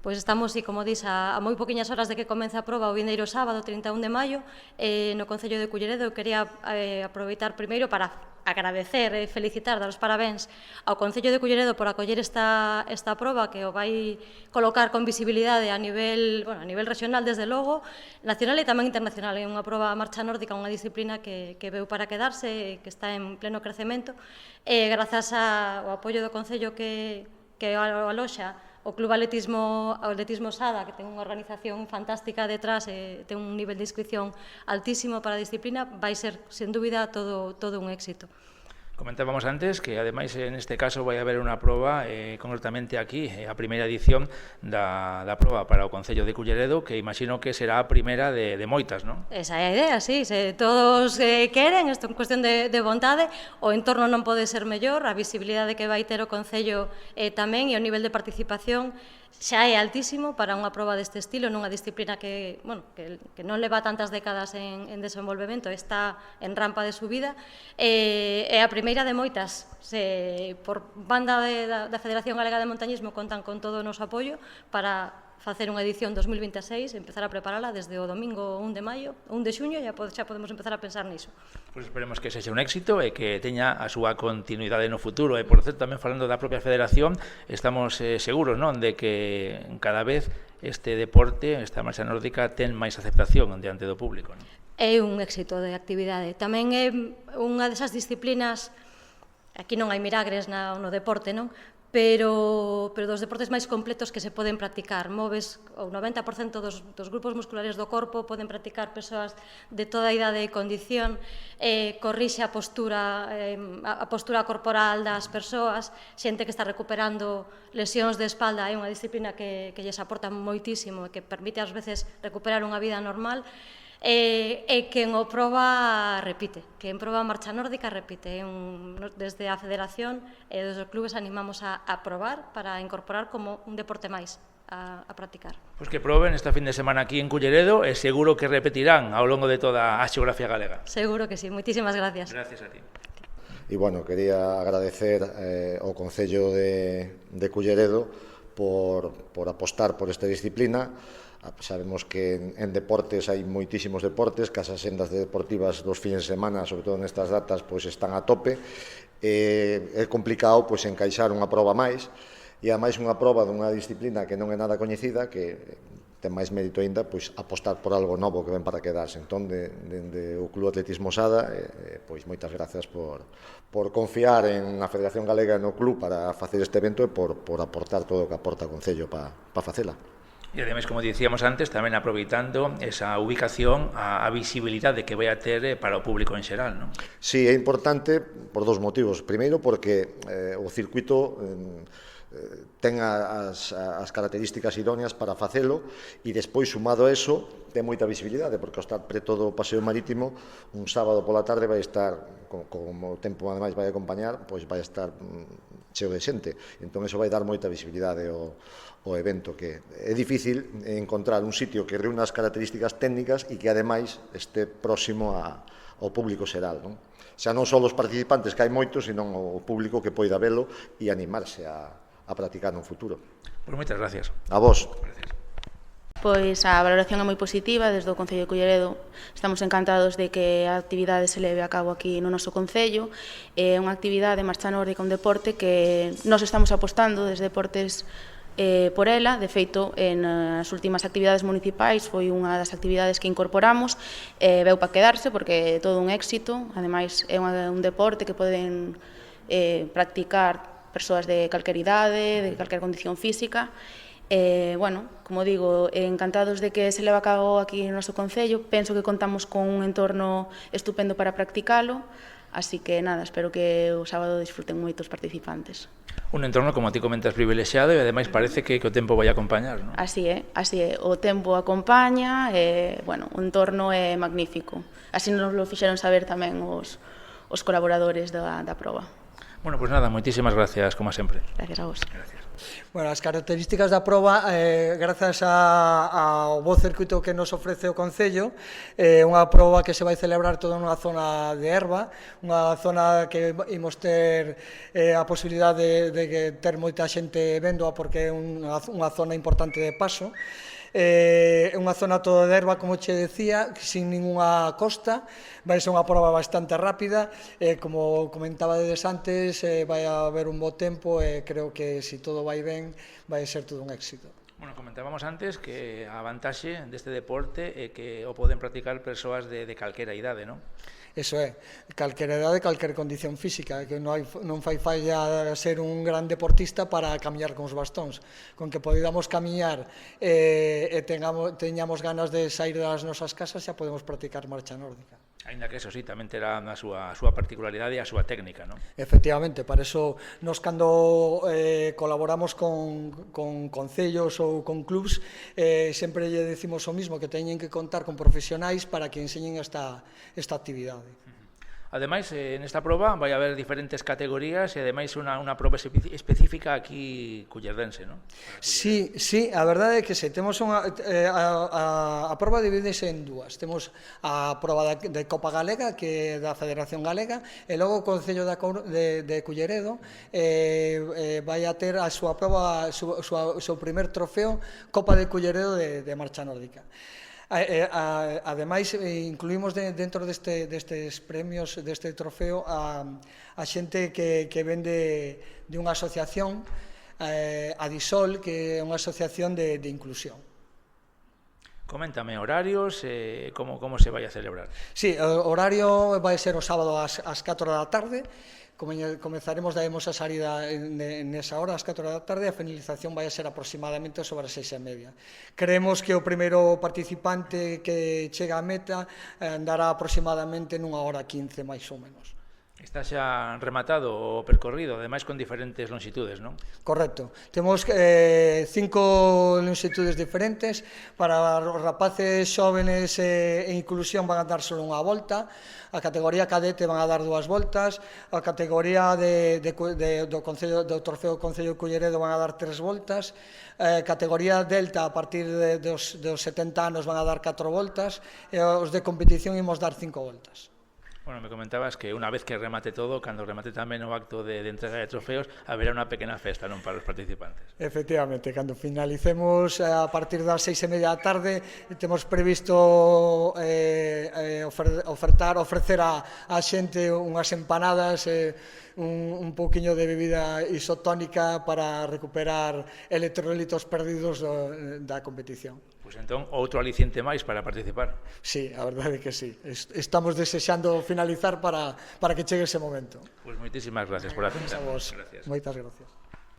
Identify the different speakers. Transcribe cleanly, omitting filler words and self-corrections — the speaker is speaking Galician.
Speaker 1: Pois estamos, como dís, a moi poquinhas horas de que comece a proba o vindeiro sábado, 31 de maio, no Concello de Culleredo. Quería aproveitar primeiro para agradecer e felicitar, dar os parabéns ao Concello de Culleredo por acoller esta proba, que o vai colocar con visibilidade a nivel regional, desde logo, nacional e tamén internacional. É unha proba marcha nórdica, unha disciplina que veu para quedarse, que está en pleno crecemento, e grazas ao apoio do Concello que aloxa o Club Atletismo Sada, que ten unha organización fantástica detrás e ten un nivel de inscripción altísimo para a disciplina, vai ser, sen dúbida, todo un éxito.
Speaker 2: Comentábamos antes que, ademais, neste caso vai haber unha proba, concretamente aquí, a primeira edición da proba para o Concello de Culleredo, que imagino que será a primeira de moitas, non?
Speaker 1: Esa é a idea, sí. Se todos queren, isto é cuestión de vontade, o entorno non pode ser mellor, a visibilidade que vai ter o Concello tamén, e o nivel de participación xa é altísimo para unha proba deste estilo, nunha disciplina que non leva tantas décadas en desenvolvemento, está en rampa de subida, e a primeira de moitas. Por banda da Federación Galega de Montañismo contan con todo o noso apoio para facer unha edición 2026, empezar a preparala desde o domingo 1 de maio, 1 de xuño, xa podemos empezar a pensar niso.
Speaker 2: Pois esperemos que sexa un éxito e que teña a súa continuidade no futuro. E, por certo, tamén falando da propia Federación, estamos seguros, non, de que cada vez este deporte, esta marcha nórdica, ten máis aceptación diante do público, non?
Speaker 1: É un éxito de actividade. Tamén é unha desas disciplinas, aquí non hai milagres no deporte, non? Pero dos deportes máis completos que se poden practicar. Moves o 90% dos grupos musculares do corpo, poden practicar persoas de toda a idade e condición, corrixe a postura corporal das persoas, xente que está recuperando lesións de espalda. É unha disciplina que lles aporta moitísimo e que permite ás veces recuperar unha vida normal, e quen o proba repite, quen proba a marcha nórdica repite. Desde a Federación e desde os clubes animamos a probar para incorporar como un deporte máis a practicar.
Speaker 2: Pois que proben esta fin de semana aquí en Culleredo e seguro que repetirán ao longo de toda a xeografía galega.
Speaker 1: Seguro que sí, moitísimas gracias.
Speaker 2: Gracias a ti.
Speaker 3: E, quería agradecer ao Concello de Culleredo por apostar por esta disciplina. Sabemos que en deportes hai moitísimos deportes, que as asendas deportivas dos fins de semana, sobre todo nestas datas, están a tope. É complicado encaixar unha proba máis, e ademais unha proba dunha disciplina que non é nada coñecida, que ten máis mérito aínda apostar por algo novo que ven para quedarse. Entón, dende o Club Atletismo Sada, moitas grazas por confiar en a Federación Galega no club para facer este evento e por aportar todo o que aporta o Concello para facela.
Speaker 2: E, ademais, como dicíamos antes, tamén aproveitando esa ubicación, a visibilidade que vai a ter para o público en xeral, non?
Speaker 3: Sí, é importante por dos motivos. Primeiro, porque o circuito ten as características idóneas para facelo, e despois, sumado a eso, ten moita visibilidade, porque ao estar preto do Paseo Marítimo, un sábado pola tarde vai estar, como o tempo ademais vai acompañar, vai estar cheo de xente. Entón, iso vai dar moita visibilidade ao evento, que é difícil encontrar un sitio que reúna as características técnicas e que, ademais, este próximo ao público xeral, non? Xa non só os participantes, que hai moitos, senón o público que poida velo e animarse a practicar no futuro.
Speaker 2: Pois moitas gracias.
Speaker 3: A vos.
Speaker 2: Gracias.
Speaker 4: Pois a valoración é moi positiva. Desde o Concello de Culleredo estamos encantados de que a actividade se leve a cabo aquí no noso Concello. É unha actividade marcha nórdica, un deporte que nós estamos apostando desde Deportes por ela. De feito, nas últimas actividades municipais foi unha das actividades que incorporamos, veu para quedarse porque é todo un éxito. Ademais, é un deporte que poden practicar persoas de calquer idade, de calquer condición física. Como digo, encantados de que se leva a cabo aquí no noso Concello. Penso que contamos con un entorno estupendo para practicalo, así que nada, espero que o sábado disfruten moitos participantes.
Speaker 2: Un entorno, como ti comentas, privilexiado, e ademais parece que o tempo vai acompañar, non?
Speaker 4: Así é, o tempo acompaña, o entorno é magnífico. Así nos lo fixeron saber tamén os colaboradores da proba.
Speaker 2: Bueno, pois nada, moitísimas gracias, como sempre.
Speaker 4: Gracias a vos.
Speaker 2: Gracias.
Speaker 5: Bueno, as características da proba, grazas ao bo circuito que nos ofrece o Concello, unha proba que se vai celebrar toda nunha zona de erva, unha zona que imos ter a posibilidade de ter moita xente véndoa porque é unha zona importante de paso. É unha zona toda de erva, como che decía, sin ninguna costa, vai ser unha proba bastante rápida, como comentaba antes, vai haber un bo tempo e creo que se todo vai ben, vai ser todo un éxito.
Speaker 2: Bueno, comentábamos antes que a vantaxe deste deporte é que o poden practicar persoas de calquera idade, non?
Speaker 5: Eso é, calquera idade, calquera condición física, que non fai falla ser un gran deportista para camiñar con os bastóns. Con que podamos camiñar e teñamos ganas de sair das nosas casas, xa podemos practicar marcha nórdica.
Speaker 2: Ainda que eso sí, tamén terá a súa particularidade e a súa técnica, non?
Speaker 5: Efectivamente, para eso nos cando colaboramos con concellos ou con clubs, sempre lle decimos o mismo, que teñen que contar con profesionais para que enseñen esta actividade.
Speaker 2: Ademais, nesta proba vai haber diferentes categorías e ademais unha proba específica aquí cullerdense, non?
Speaker 5: Sí, a verdade é que se temos a proba divídese en dúas. Temos a proba de Copa Galega, que é da Federación Galega, e logo o Concello de Culleredo vai a ter a súa proba, o seu primer trofeo, Copa de Culleredo de marcha nórdica. Ademais, incluímos dentro destes premios, deste trofeo, a xente que vende de unha asociación, a Disol, que é unha asociación de inclusión.
Speaker 2: Coméntame horarios, como se vai a celebrar.
Speaker 5: Sí, o horario vai ser o sábado ás 4 da tarde, comezaremos, daremos a salida nesa hora, ás 4 da tarde, a finalización vai a ser aproximadamente sobre as 6:30. Creemos que o primeiro participante que chega á meta andará aproximadamente nunha hora 15, máis ou menos.
Speaker 2: Está xa rematado o percorrido, ademais con diferentes longitudes, non?
Speaker 5: Correcto. Temos 5 longitudes diferentes. Para os rapaces xóvenes e inclusión van a dar só unha volta. A categoría cadete van a dar 2 voltas. A categoría do trofeo Concello de Culleredo van a dar 3 voltas. Categoría delta, a partir dos 70 anos, van a dar 4 voltas. E os de competición imos dar 5 voltas.
Speaker 2: Bueno, me comentabas que unha vez que remate todo, cando remate tamén o acto de entrega de trofeos, haberá unha pequena festa, non, para os participantes.
Speaker 5: Efectivamente, cando finalicemos a partir das 6:30 da tarde, temos previsto ofrecer a xente unhas empanadas, un pouquiño de bebida isotónica para recuperar electrolitos perdidos da competición.
Speaker 2: Pois entón, outro aliciente máis para participar.
Speaker 5: Sí, a verdade é que sí. Estamos desexando finalizar para que chegue ese momento.
Speaker 2: Pois moitísimas gracias por atender.
Speaker 5: Moitas gracias.